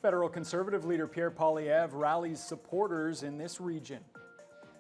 Federal Conservative leader Pierre Poilievre rallies supporters in this region.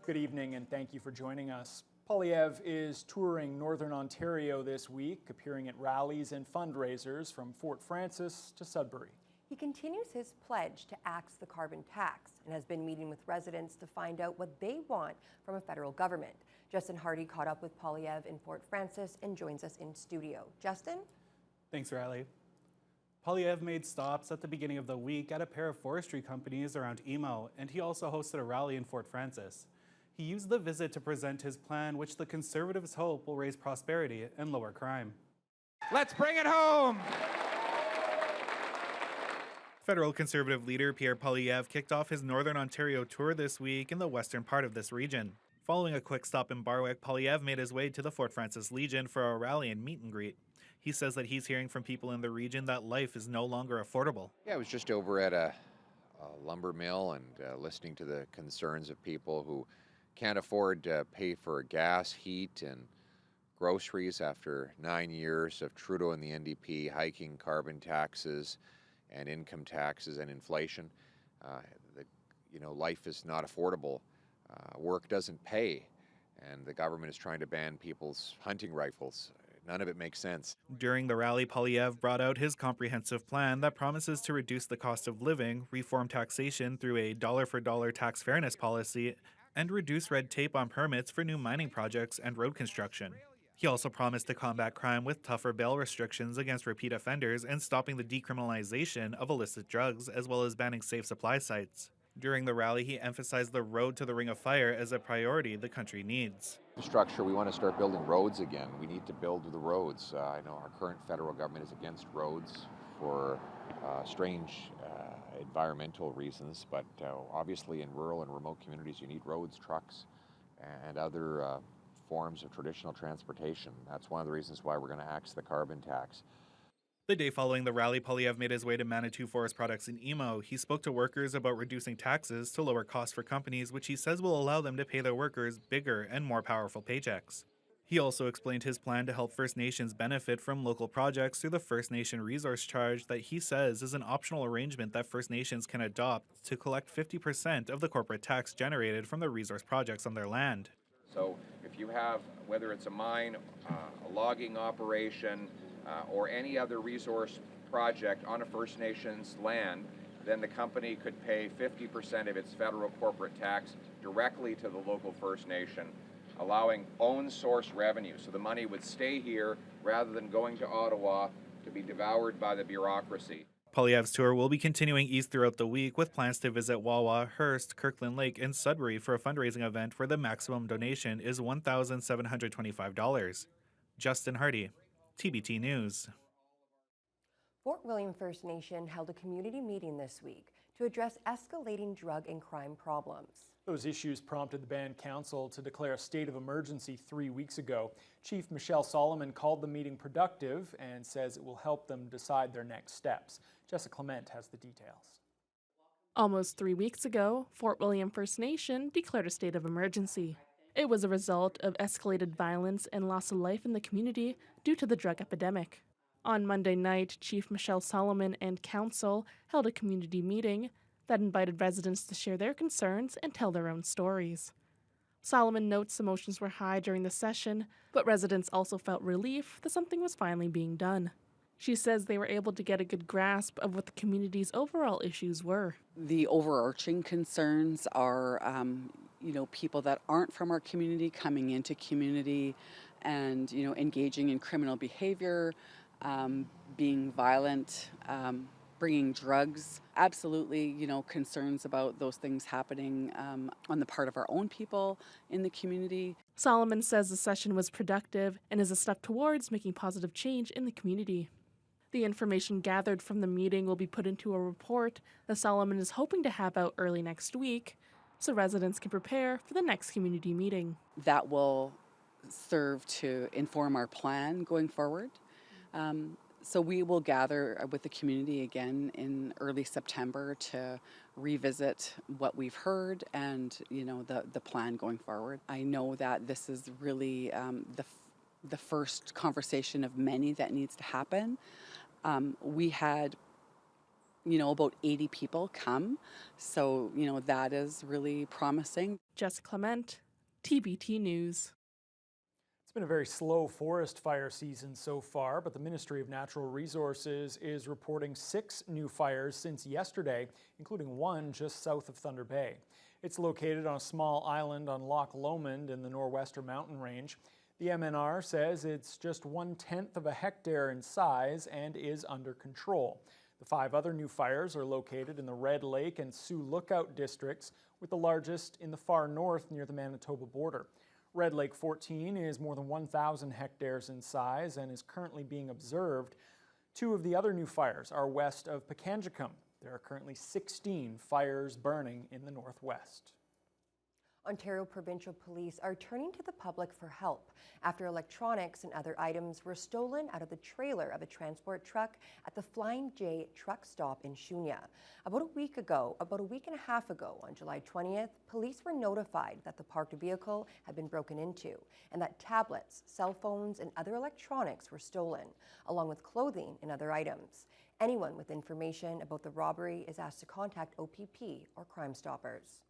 Good evening and thank you for joining us. Poilievre is touring Northern Ontario this week, appearing at rallies and fundraisers from Fort Frances to Sudbury. He continues his pledge to axe the carbon tax and has been meeting with residents to find out what they want from a federal government. Justin Hardy caught up with Poilievre in Fort Frances and joins us in studio. Justin? Thanks, Riley. Poilievre made stops at the beginning of the week at a pair of forestry companies around Emo, and he also hosted a rally in Fort Frances. He used the visit to present his plan, which the Conservatives hope will raise prosperity and lower crime. Let's bring it home! Federal Conservative leader Pierre Poilievre kicked off his Northern Ontario tour this week in the western part of this region. Following a quick stop in Barwick, Poilievre made his way to the Fort Frances Legion for a rally and meet and greet. He says that he's hearing from people in the region that life is no longer affordable. Yeah, I was just over at a lumber mill and listening to the concerns of people who can't afford to pay for gas, heat, and groceries after 9 years of Trudeau and the NDP hiking carbon taxes and income taxes and inflation. Life is not affordable. Work doesn't pay, and the government is trying to ban people's hunting rifles. None of it makes sense. During the rally, Poilievre brought out his comprehensive plan that promises to reduce the cost of living, reform taxation through a dollar-for-dollar tax fairness policy, and reduce red tape on permits for new mining projects and road construction. He also promised to combat crime with tougher bail restrictions against repeat offenders and stopping the decriminalization of illicit drugs, as well as banning safe supply sites. During the rally, he emphasized the road to the Ring of Fire as a priority the country needs. Infrastructure, we want to start building roads again. We need to build the roads. I know our current federal government is against roads for strange environmental reasons, but obviously in rural and remote communities you need roads, trucks, and other forms of traditional transportation. That's one of the reasons why we're going to axe the carbon tax. The day following the rally, Poilievre made his way to Manitou Forest Products in Emo. He spoke to workers about reducing taxes to lower costs for companies, which he says will allow them to pay their workers bigger and more powerful paychecks. He also explained his plan to help First Nations benefit from local projects through the First Nation Resource Charge that he says is an optional arrangement that First Nations can adopt to collect 50% of the corporate tax generated from the resource projects on their land. So if you have, whether it's a mine, a logging operation, or any other resource project on a First Nations land, then the company could pay 50% of its federal corporate tax directly to the local First Nation, allowing own source revenue. So the money would stay here rather than going to Ottawa to be devoured by the bureaucracy. Poilievre's tour will be continuing east throughout the week with plans to visit Wawa, Hearst, Kirkland Lake, and Sudbury for a fundraising event where the maximum donation is $1,725. Justin Hardy, TBT News. Fort William First Nation held a community meeting this week to address escalating drug and crime problems. Those issues prompted the Band Council to declare a state of emergency 3 weeks ago. Chief Michelle Solomon called the meeting productive and says it will help them decide their next steps. Jessica Clement has the details. Almost 3 weeks ago, Fort William First Nation declared a state of emergency. It was a result of escalated violence and loss of life in the community due to the drug epidemic. On Monday night, Chief Michelle Solomon and Council held a community meeting that invited residents to share their concerns and tell their own stories. Solomon notes emotions were high during the session, but residents also felt relief that something was finally being done. She says they were able to get a good grasp of what the community's overall issues were. The overarching concerns are people that aren't from our community coming into community and, engaging in criminal behavior, being violent, bringing drugs. Absolutely, concerns about those things happening on the part of our own people in the community. Solomon says the session was productive and is a step towards making positive change in the community. The information gathered from the meeting will be put into a report that Solomon is hoping to have out early next week, so residents can prepare for the next community meeting. That will serve to inform our plan going forward. So we will gather with the community again in early September to revisit what we've heard and the plan going forward. I know that this is really the first conversation of many that needs to happen. We had about 80 people come. So, that is really promising. Jessica Clement, TBT News. It's been a very slow forest fire season so far, but the Ministry of Natural Resources is reporting 6 new fires since yesterday, including one just south of Thunder Bay. It's located on a small island on Loch Lomond in the Nor'Western Mountain Range. The MNR says it's just 1/10 of a hectare in size and is under control. The 5 other new fires are located in the Red Lake and Sioux Lookout districts, with the largest in the far north near the Manitoba border. Red Lake 14 is more than 1,000 hectares in size and is currently being observed. 2 of the other new fires are west of Pikangikum. There are currently 16 fires burning in the northwest. Ontario Provincial Police are turning to the public for help after electronics and other items were stolen out of the trailer of a transport truck at the Flying J truck stop in Shunya. About a week and a half ago, on July 20th, police were notified that the parked vehicle had been broken into and that tablets, cell phones, and other electronics were stolen, along with clothing and other items. Anyone with information about the robbery is asked to contact OPP or Crime Stoppers.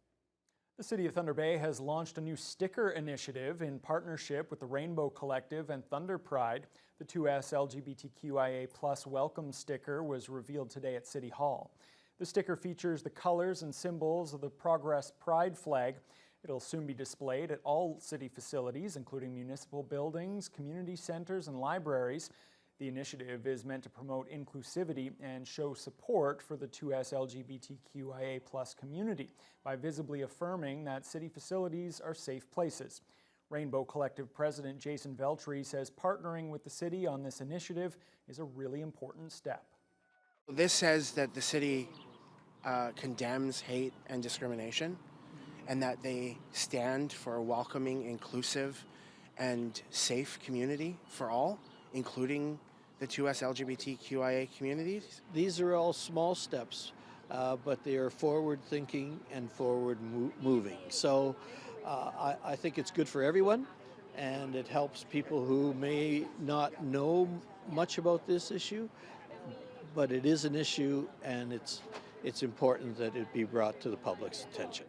The City of Thunder Bay has launched a new sticker initiative in partnership with the Rainbow Collective and Thunder Pride. The 2S LGBTQIA+ welcome sticker was revealed today at City Hall. The sticker features the colors and symbols of the Progress Pride flag. It'll soon be displayed at all city facilities, including municipal buildings, community centers, and libraries. The initiative is meant to promote inclusivity and show support for the 2S LGBTQIA+ community by visibly affirming that city facilities are safe places. Rainbow Collective President Jason Veltri says partnering with the city on this initiative is a really important step. This says that the city condemns hate and discrimination, and that they stand for a welcoming, inclusive, and safe community for all, including the 2S LGBTQIA communities. These are all small steps, but they are forward-thinking and forward-moving. So I think it's good for everyone, and it helps people who may not know much about this issue, but it is an issue, and it's important that it be brought to the public's attention.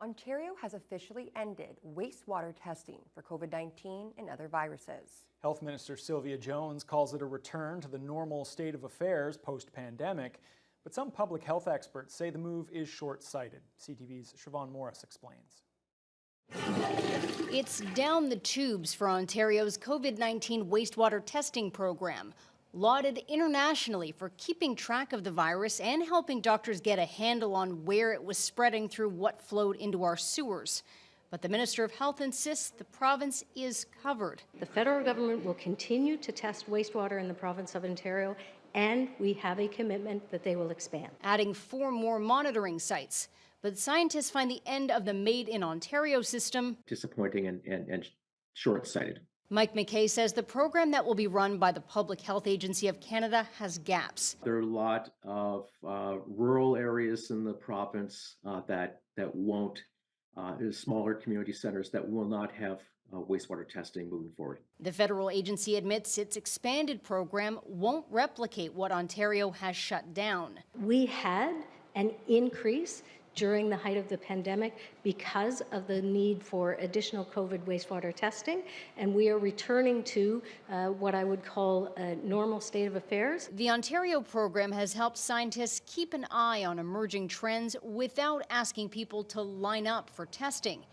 Ontario has officially ended wastewater testing for COVID-19 and other viruses. Health Minister Sylvia Jones calls it a return to the normal state of affairs post-pandemic, but some public health experts say the move is short-sighted. CTV's Siobhan Morris explains. It's down the tubes for Ontario's COVID-19 wastewater testing program, lauded internationally for keeping track of the virus and helping doctors get a handle on where it was spreading through what flowed into our sewers. But the Minister of Health insists the province is covered. The federal government will continue to test wastewater in the province of Ontario, and we have a commitment that they will expand. Adding 4 more monitoring sites. But scientists find the end of the Made in Ontario system disappointing and short-sighted. Mike McKay says the program that will be run by the Public Health Agency of Canada has gaps. There are a lot of rural areas in the province that won't, smaller community centers that will not have wastewater testing moving forward. The federal agency admits its expanded program won't replicate what Ontario has shut down. We had an increase during the height of the pandemic because of the need for additional COVID wastewater testing, and we are returning to what I would call a normal state of affairs. The Ontario program has helped scientists keep an eye on emerging trends without asking people to line up for testing.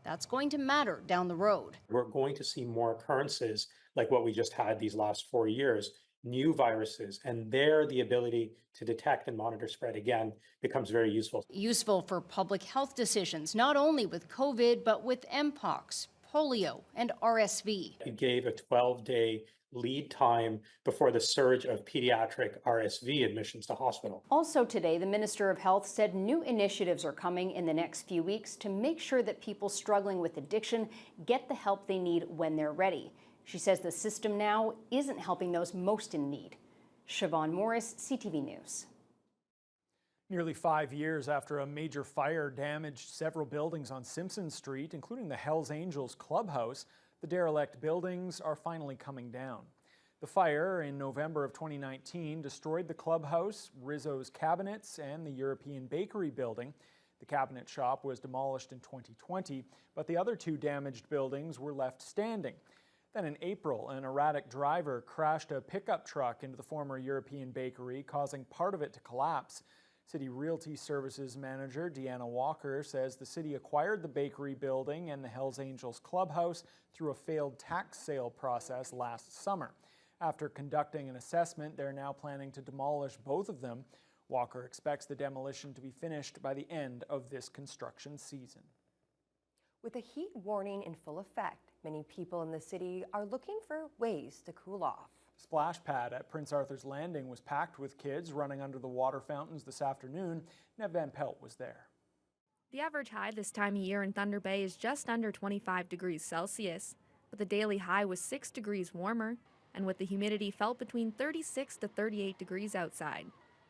That's going to matter down the road. We're going to see more occurrences like what we just had these last 4 years, new viruses, and there the ability to detect and monitor spread again becomes very useful. Useful for public health decisions, not only with COVID, but with Mpox, polio, and RSV. It gave a 12-day lead time before the surge of pediatric RSV admissions to hospital. Also today, the Minister of Health said new initiatives are coming in the next few weeks to make sure that people struggling with addiction get the help they need when they're ready. She says the system now isn't helping those most in need. Siobhan Morris, CTV News. Nearly 5 years after a major fire damaged several buildings on Simpson Street, including the Angels Clubhouse, the derelict buildings are finally coming down. The fire in November of 2019 destroyed the clubhouse, Rizzo's cabinets, and the European Bakery building. The cabinet shop was demolished in 2020, but the other two damaged buildings were left standing. Then in April, an erratic driver crashed a pickup truck into the former European Bakery, causing part of it to collapse. City Realty Services Manager Deanna Walker says the city acquired the bakery building and the Hells Angels Clubhouse through a failed tax sale process last summer. After conducting an assessment, they're now planning to demolish both of them. Walker expects the demolition to be finished by the end of this construction season. With a heat warning in full effect, many people in the city are looking for ways to cool off. Splash Pad at Prince Arthur's Landing was packed with kids running under the water fountains this afternoon. Nev Van Pelt was there. The average high this time of year in Thunder Bay is just under 25 degrees Celsius, but the daily high was 6 degrees warmer, and with the humidity felt between 36 to 38 degrees outside.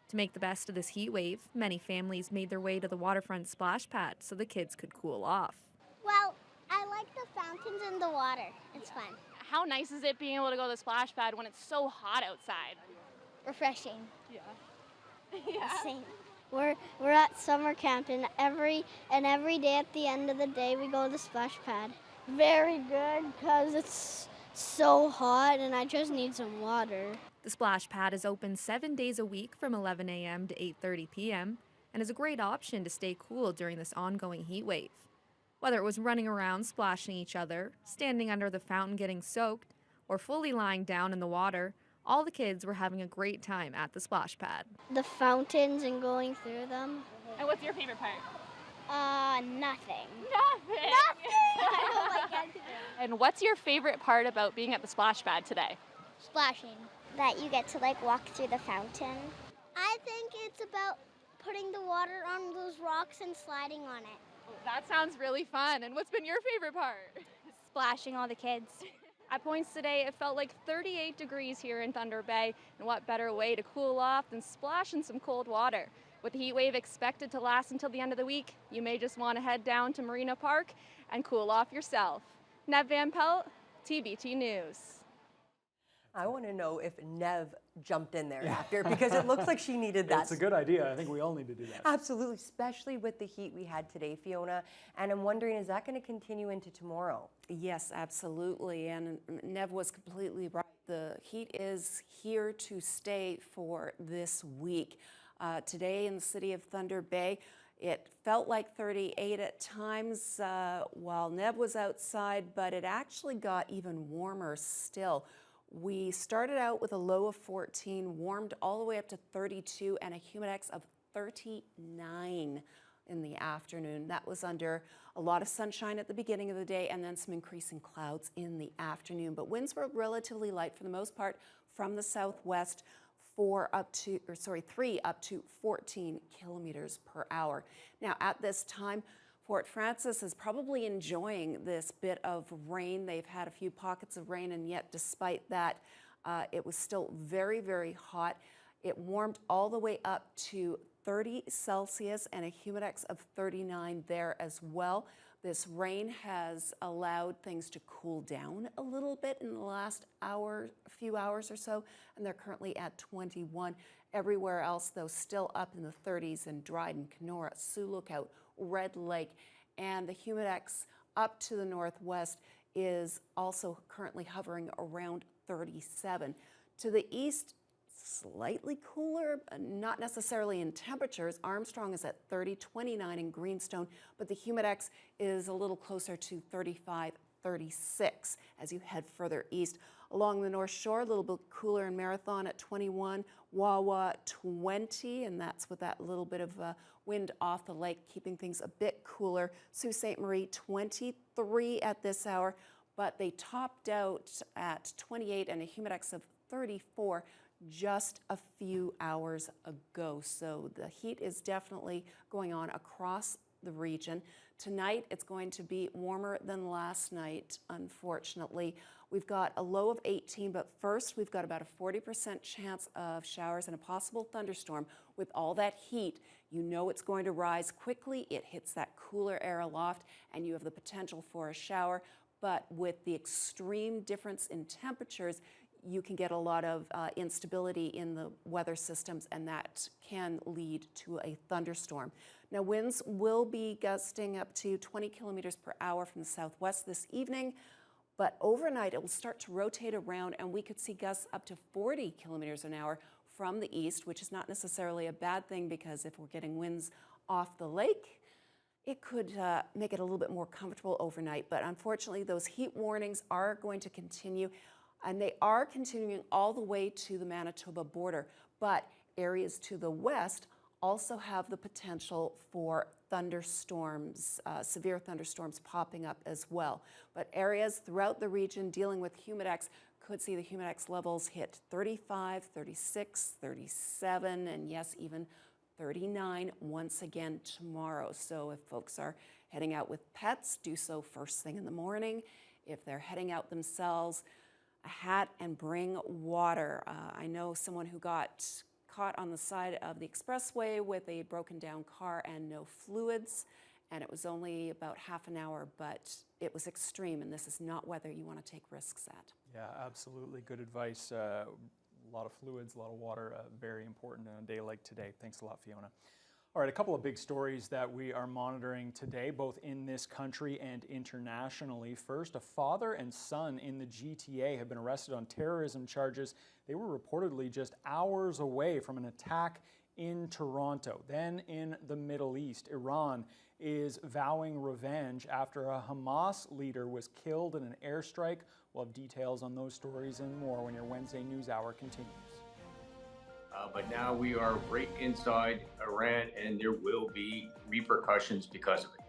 To make the best of this heat wave, many families made their way to the Waterfront Splash Pad so the kids could cool off. Well, I like the fountains and the water. It's fun. How nice is it being able to go to the splash pad when it's so hot outside? Refreshing. Yeah. Yeah. Same. We're at summer camp and every day at the end of the day we go to the splash pad. Very good because it's so hot and I just need some water. The Splash Pad is open 7 days a week from 11 a.m. to 8:30 p.m. and is a great option to stay cool during this ongoing heat wave. Whether it was running around splashing each other, standing under the fountain getting soaked, or fully lying down in the water, all the kids were having a great time at the Splash Pad. The fountains and going through them. And what's your favorite part? Nothing. Nothing. I don't like anything. And what's your favorite part about being at the splash pad today? Splashing. That you get to walk through the fountain. I think it's about putting the water on those rocks and sliding on it. That sounds really fun. And what's been your favorite part? Splashing all the kids. At points today, it felt like 38 degrees here in Thunder Bay, and what better way to cool off than splash in some cold water? With the heat wave expected to last until the end of the week, you may just want to head down to Marina Park and cool off yourself. Nev Van Pelt, TBT News. I want to know if Nev jumped in there after, because it looks like she needed that. It's a good idea. I think we all need to do that. Absolutely, especially with the heat we had today, Fiona. And I'm wondering, is that going to continue into tomorrow? Yes, absolutely. And Nev was completely right. The heat is here to stay for this week. Today in the city of Thunder Bay, it felt like 38 at times while Nev was outside, but it actually got even warmer still. We started out with a low of 14, warmed all the way up to 32, and a humidex of 39 in the afternoon. That was under a lot of sunshine at the beginning of the day and then some increasing clouds in the afternoon. But winds were relatively light for the most part from the southwest, 3 up to 14 kilometers per hour. Now at this time, Fort Frances is probably enjoying this bit of rain. They've had a few pockets of rain, and yet despite that, it was still very, very hot. It warmed all the way up to 30 Celsius and a humidex of 39 there as well. This rain has allowed things to cool down a little bit in the last few hours or so, and they're currently at 21. Everywhere else, though, still up in the 30s in Dryden, Kenora, Sioux Lookout, Red Lake, and the humidex up to the northwest is also currently hovering around 37. To the east, slightly cooler, not necessarily in temperatures. Armstrong is at 30, 29 in Greenstone, but the humidex is a little closer to 35, 36 as you head further east. Along the North Shore, a little bit cooler in Marathon at 21, Wawa 20, and that's with that little bit of wind off the lake, keeping things a bit cooler. Sault Ste. Marie 23 at this hour, but they topped out at 28 and a humidex of 34 just a few hours ago. So the heat is definitely going on across the region. Tonight, it's going to be warmer than last night, unfortunately. We've got a low of 18, but first we've got about a 40% chance of showers and a possible thunderstorm. With all that heat, you know it's going to rise quickly. It hits that cooler air aloft, and you have the potential for a shower. But with the extreme difference in temperatures, you can get a lot of instability in the weather systems, and that can lead to a thunderstorm. Now, winds will be gusting up to 20 kilometers per hour from the southwest this evening, but overnight it will start to rotate around, and we could see gusts up to 40 kilometers an hour from the east, which is not necessarily a bad thing, because if we're getting winds off the lake, it could make it a little bit more comfortable overnight. But unfortunately, those heat warnings are going to continue, and they are continuing all the way to the Manitoba border. But areas to the west also have the potential for thunderstorms, severe thunderstorms popping up as well. But areas throughout the region dealing with humidex could see the humidex levels hit 35, 36, 37, and yes, even 39 once again tomorrow. So if folks are heading out with pets, do so first thing in the morning. If they're heading out themselves, a hat and bring water. I know someone who got caught on the side of the expressway with a broken down car and no fluids, and it was only about half an hour, but it was extreme, and this is not weather you want to take risks at. Yeah, absolutely. Good advice. A lot of fluids, a lot of water, very important on a day like today. Thanks a lot, Fiona. All right, a couple of big stories that we are monitoring today, both in this country and internationally. First, a father and son in the GTA have been arrested on terrorism charges. They were reportedly just hours away from an attack in Toronto. Then in the Middle East, Iran is vowing revenge after a Hamas leader was killed in an airstrike. We'll have details on those stories and more when your Wednesday News Hour continues. But now we are right inside Iran, and there will be repercussions because of it.